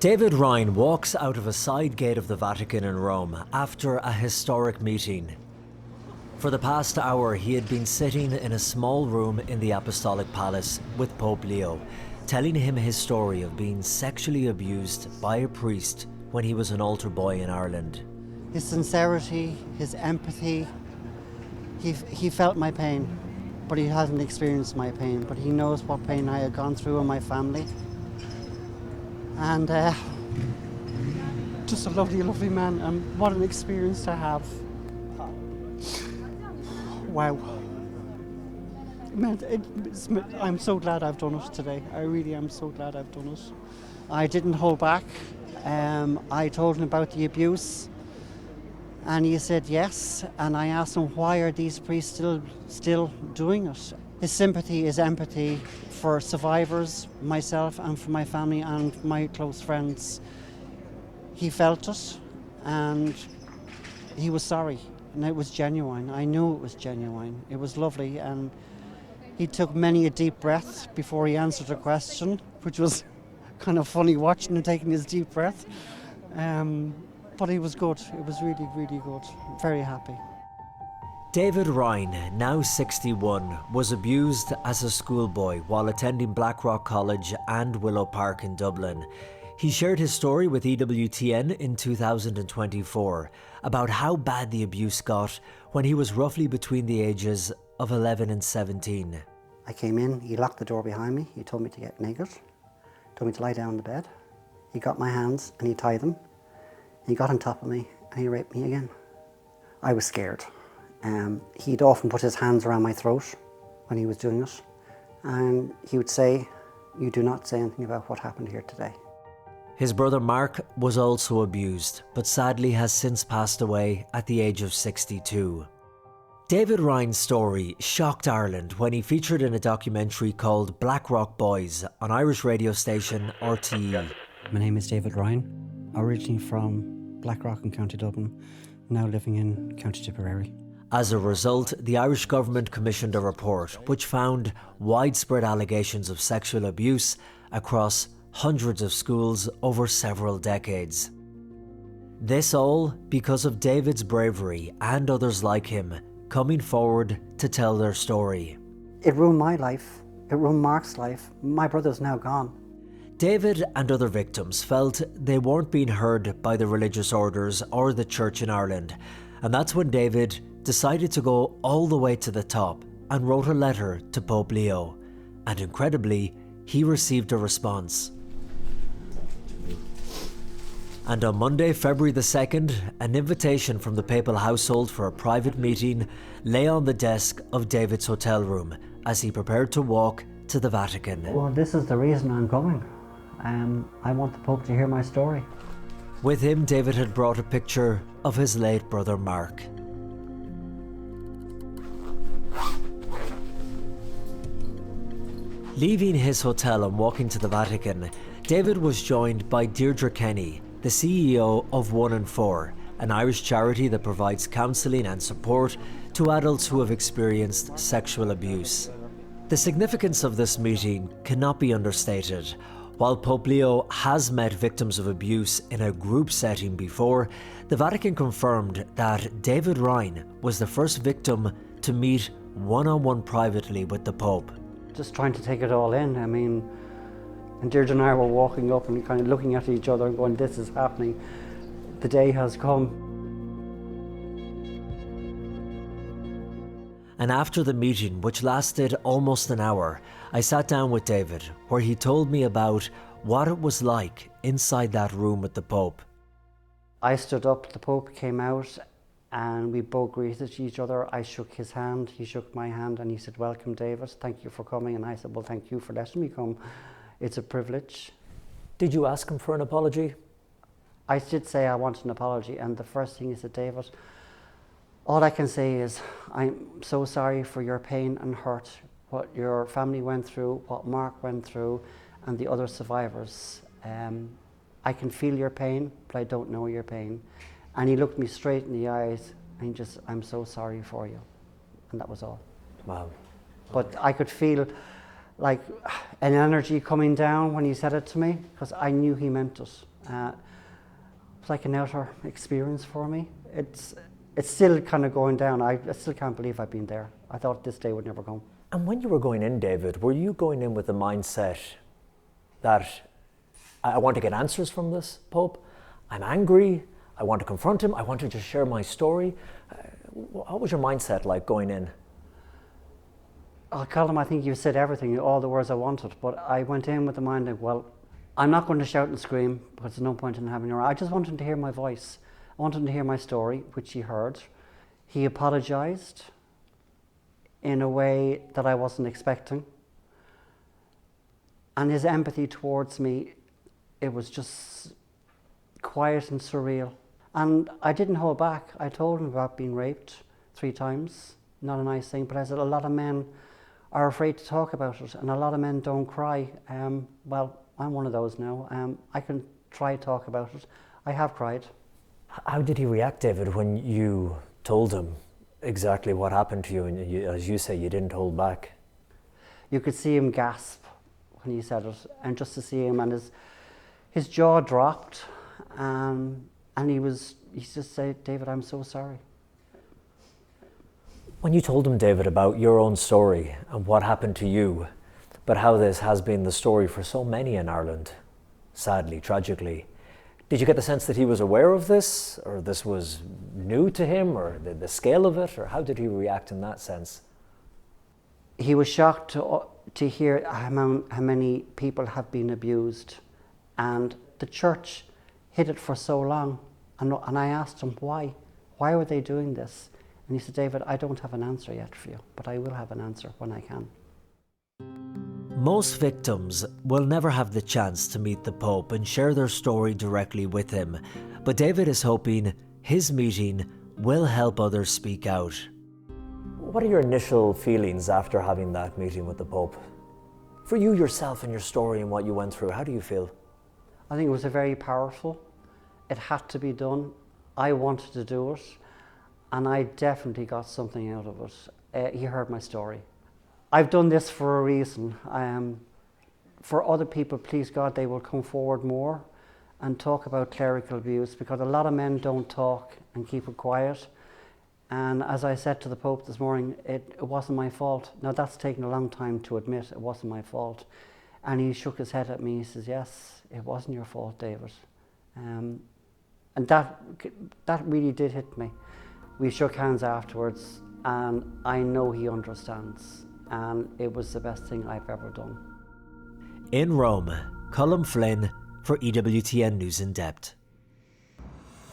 David Ryan walks out of a side gate of the Vatican in Rome after a historic meeting. For the past hour, he had been sitting in a small room in the Apostolic Palace with Pope Leo, telling him his story of being sexually abused by a priest when he was an altar boy in Ireland. His sincerity, his empathy, he felt my pain, but he hasn't experienced my pain, but he knows what pain I had gone through in my family. And just a lovely, lovely man, and what an experience to have. Wow. I'm so glad I've done it today. I really am so glad I've done it. I didn't hold back. I told him about the abuse, and he said yes, and I asked him, why are these priests still doing it? His sympathy, his empathy for survivors, myself and for my family and my close friends. He felt it, and he was sorry, and it was genuine. I knew it was genuine. It was lovely, and he took many a deep breath before he answered a question, which was kind of funny watching him taking his deep breath. But he was good. It was really, really good. Very happy. David Ryan, now 61, was abused as a schoolboy while attending Blackrock College and Willow Park in Dublin. He shared his story with EWTN in 2024 about how bad the abuse got when he was roughly between the ages of 11 and 17. I came in, he locked the door behind me, he told me to get naked, told me to lie down on the bed. He got my hands and he tied them. He got on top of me and he raped me again. I was scared. He'd often put his hands around my throat when he was doing it, and he would say, "You do not say anything about what happened here today." His brother Mark was also abused, but sadly has since passed away at the age of 62. David Ryan's story shocked Ireland when he featured in a documentary called Blackrock Boys on Irish radio station RTE. My name is David Ryan, originally from Blackrock in County Dublin, now living in County Tipperary. As a result, the Irish government commissioned a report which found widespread allegations of sexual abuse across hundreds of schools over several decades. This all because of David's bravery and others like him coming forward to tell their story. It ruined my life. It ruined Mark's life. My brother's now gone. David and other victims felt they weren't being heard by the religious orders or the church in Ireland, and that's when David decided to go all the way to the top and wrote a letter to Pope Leo, and incredibly, he received a response. And on Monday, February the 2nd, an invitation from the papal household for a private meeting lay on the desk of David's hotel room as he prepared to walk to the Vatican. Well, this is the reason I'm going. I want the Pope to hear my story. With him, David had brought a picture of his late brother Mark. Leaving his hotel and walking to the Vatican, David was joined by Deirdre Kenny, the CEO of 1 in 4, an Irish charity that provides counselling and support to adults who have experienced sexual abuse. The significance of this meeting cannot be understated. While Pope Leo has met victims of abuse in a group setting before, the Vatican confirmed that David Ryan was the first victim to meet one-on-one privately with the Pope. Just trying to take it all in. I mean, and Deirdre and I were walking up and kind of looking at each other and going, this is happening. The day has come. And after the meeting, which lasted almost an hour, I sat down with David, where he told me about what it was like inside that room with the Pope. I stood up, the Pope came out, and we both greeted each other. I shook his hand, he shook my hand, and he said, "Welcome, David, thank you for coming." And I said, "Well, thank you for letting me come. It's a privilege." Did you ask him for an apology? I did say I wanted an apology, and the first thing he said, "David, all I can say is I'm so sorry for your pain and hurt, what your family went through, what Mark went through, and the other survivors. I can feel your pain, but I don't know your pain." And he looked me straight in the eyes and "I'm so sorry for you." And that was all. Wow. But I could feel like an energy coming down when he said it to me, because I knew he meant it. It's like an outer experience for me. It's still kind of going down. I still can't believe I've been there. I thought this day would never come. And when you were going in, David, were you going in with the mindset that I want to get answers from this Pope? I'm angry. I want to confront him. I want to just share my story. What was your mindset like going in? Oh, Colm, I think you said everything, all the words I wanted. But I went in with the mind of, well, I'm not going to shout and scream because there's no point in having her. I just wanted him to hear my voice. I wanted him to hear my story, which he heard. He apologised in a way that I wasn't expecting. And his empathy towards me, it was just quiet and surreal. And I didn't hold back. I told him about being raped 3 times. Not a nice thing, but I said a lot of men are afraid to talk about it, and a lot of men don't cry. Well, I'm one of those now. I can try to talk about it. I have cried. How did he react, David, when you told him exactly what happened to you, and as you say, you didn't hold back? You could see him gasp when he said it, and just to see him, and his jaw dropped, and he just said, David, I'm so sorry. When you told him, David, about your own story and what happened to you, but how this has been the story for so many in Ireland, sadly, tragically, did you get the sense that he was aware of this, or this was new to him, or the scale of it, or how did he react in that sense? He was shocked to hear how many people have been abused, and the church hid it for so long. And I asked him why. Why were they doing this? And he said, David, I don't have an answer yet for you, but I will have an answer when I can. Most victims will never have the chance to meet the Pope and share their story directly with him, but David is hoping his meeting will help others speak out. What are your initial feelings after having that meeting with the Pope? For you yourself and your story and what you went through, how do you feel? I think it was very powerful. It had to be done. I wanted to do it, and I definitely got something out of it. He heard my story. I've done this for a reason. For other people, please God, they will come forward more and talk about clerical abuse, because a lot of men don't talk and keep it quiet. And as I said to the Pope this morning, it wasn't my fault. Now that's taken a long time to admit, it wasn't my fault. And he shook his head at me, he says, yes, it wasn't your fault, David. And that really did hit me. We shook hands afterwards, and I know he understands. And it was the best thing I've ever done. In Rome, Colm Flynn for EWTN News In Depth.